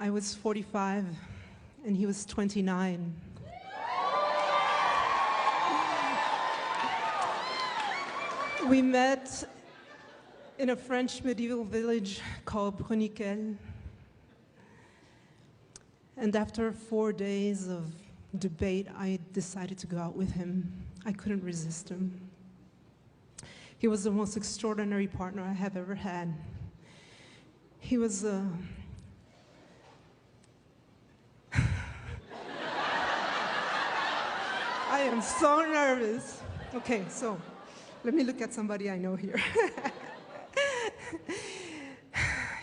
I was 45 and he was 29. We met in a French medieval village called Bruniquel. And after 4 days of debate, I decided to go out with him. I couldn't resist him. He was the most extraordinary partner I have ever had. He was I am so nervous. Okay, so let me look at somebody I know here.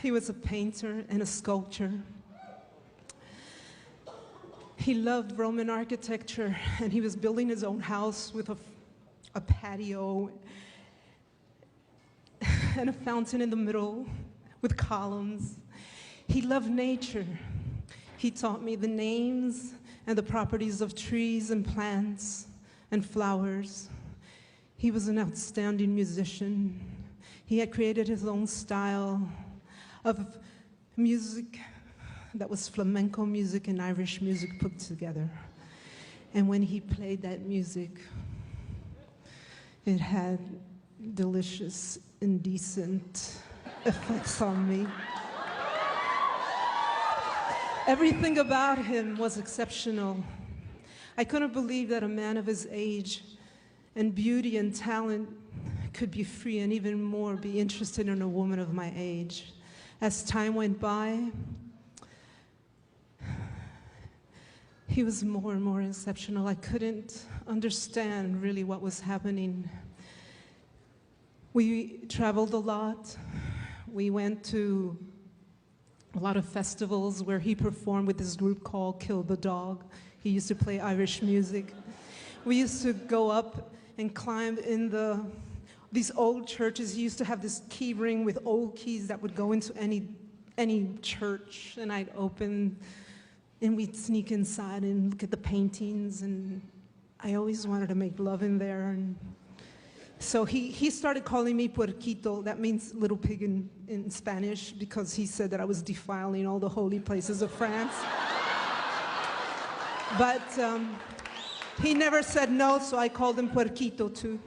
He was a painter and a sculptor. He loved Roman architecture, and he was building his own house with a patio and a fountain in the middle with columns. He loved nature. He taught me the names and the properties of trees and plants and flowers. He was an outstanding musician. He had created his own style of music that was flamenco music and Irish music put together. And when he played that music, it had delicious, indecent effects on me. Everything about him was exceptional. I couldn't believe that a man of his age and beauty and talent could be free and even more be interested in a woman of my age. As time went by, he was more and more exceptional. I couldn't understand really what was happening. We traveled a lot. We went to a lot of festivals where he performed with this group called Kill the Dog. He used to play Irish music. We used to go up and climb in these old churches. He used to have this key ring with old keys that would go into any church, and I'd open, and we'd sneak inside and look at the paintings, and I always wanted to make love in there. And so he started calling me Puerquito. That means little pig in Spanish, because he said that I was defiling all the holy places of France. But he never said no, so I called him Puerquito too.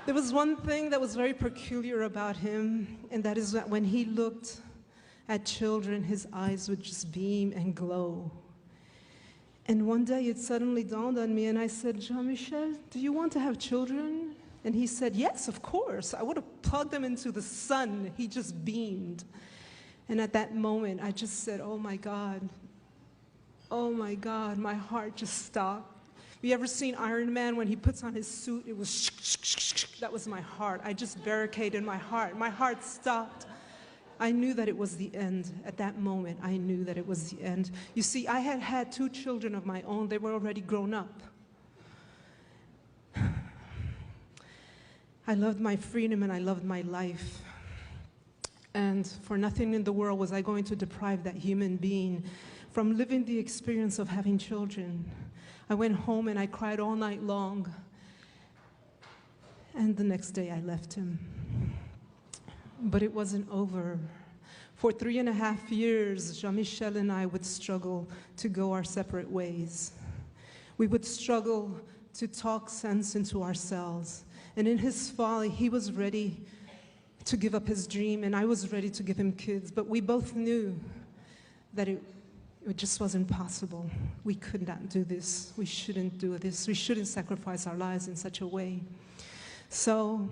There was one thing that was very peculiar about him, and that is that when he looked at children, his eyes would just beam and glow. And one day it suddenly dawned on me, and I said, Jean-Michel, do you want to have children? And he said, yes, of course. I would have plugged them into the sun. He just beamed. And at that moment, I just said, oh my God, my heart just stopped. Have you ever seen Iron Man when he puts on his suit? It was that was my heart. I just barricaded my heart. My heart stopped. I knew that it was the end. At that moment, I knew that it was the end. You see, I had had 2 children of my own. They were already grown up. I loved my freedom and I loved my life. And for nothing in the world was I going to deprive that human being from living the experience of having children. I went home and I cried all night long. And the next day I left him. But it wasn't over. For 3.5 years, Jean-Michel and I would struggle to go our separate ways. We would struggle to talk sense into ourselves. And in his folly, he was ready to give up his dream, and I was ready to give him kids. But we both knew that it just wasn't possible. We could not do this. We shouldn't do this. We shouldn't sacrifice our lives in such a way. So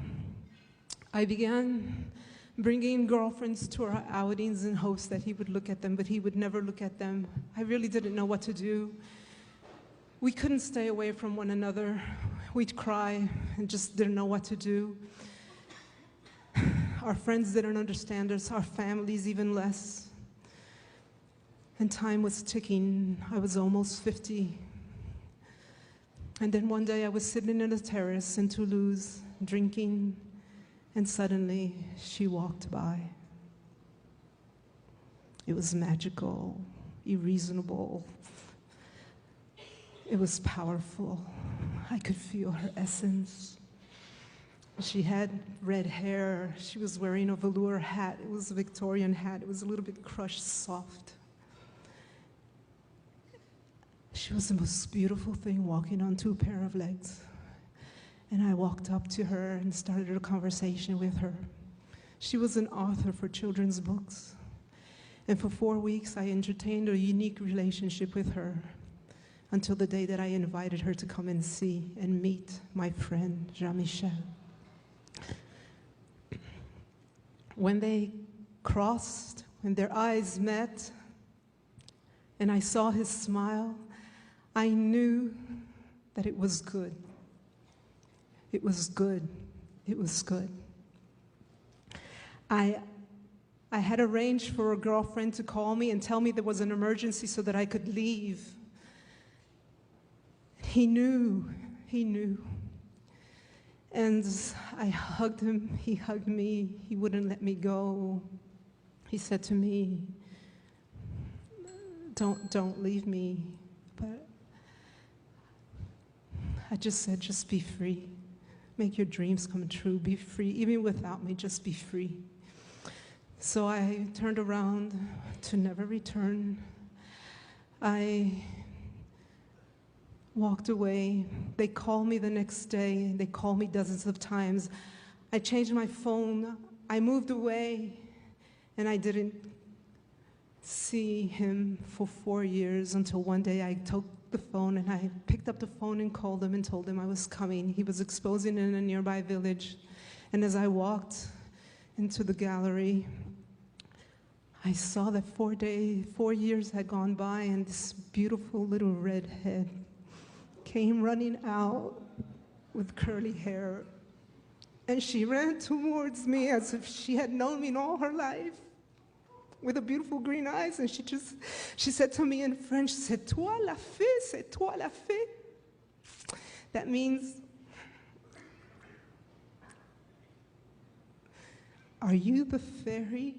I began bringing girlfriends to our outings in hopes that he would look at them, but he would never look at them. I really didn't know what to do. We couldn't stay away from one another. We'd cry and just didn't know what to do. Our friends didn't understand us, our families even less. And time was ticking. I was almost 50. And then one day I was sitting in a terrace in Toulouse, drinking, and suddenly she walked by. It was magical, irreasonable. It was powerful. I could feel her essence. She had red hair. She was wearing a velour hat. It was a Victorian hat. It was a little bit crushed soft. She was the most beautiful thing walking on two pair of legs. And I walked up to her and started a conversation with her. She was an author for children's books. And for 4 weeks, I entertained a unique relationship with her until the day that I invited her to come and see and meet my friend, Jean-Michel. When they crossed, when their eyes met, and I saw his smile, I knew that it was good. It was good. It was good. I had arranged for a girlfriend to call me and tell me there was an emergency so that I could leave. He knew. And I hugged him, he hugged me, he wouldn't let me go. He said to me, don't leave me. But I just said, just be free. Make your dreams come true, be free. Even without me, just be free. So I turned around to never return. I walked away. They called me the next day. They called me dozens of times. I changed my phone. I moved away, and I didn't see him for 4 years until one day I took the phone and I picked up the phone and called him and told him I was coming. He was exposing in a nearby village. And as I walked into the gallery, I saw that 4 years had gone by, and this beautiful little redhead came running out with curly hair, and she ran towards me as if she had known me all her life, with the beautiful green eyes, and she said to me in French, "C'est toi la fée, c'est toi la fée." That means, "Are you the fairy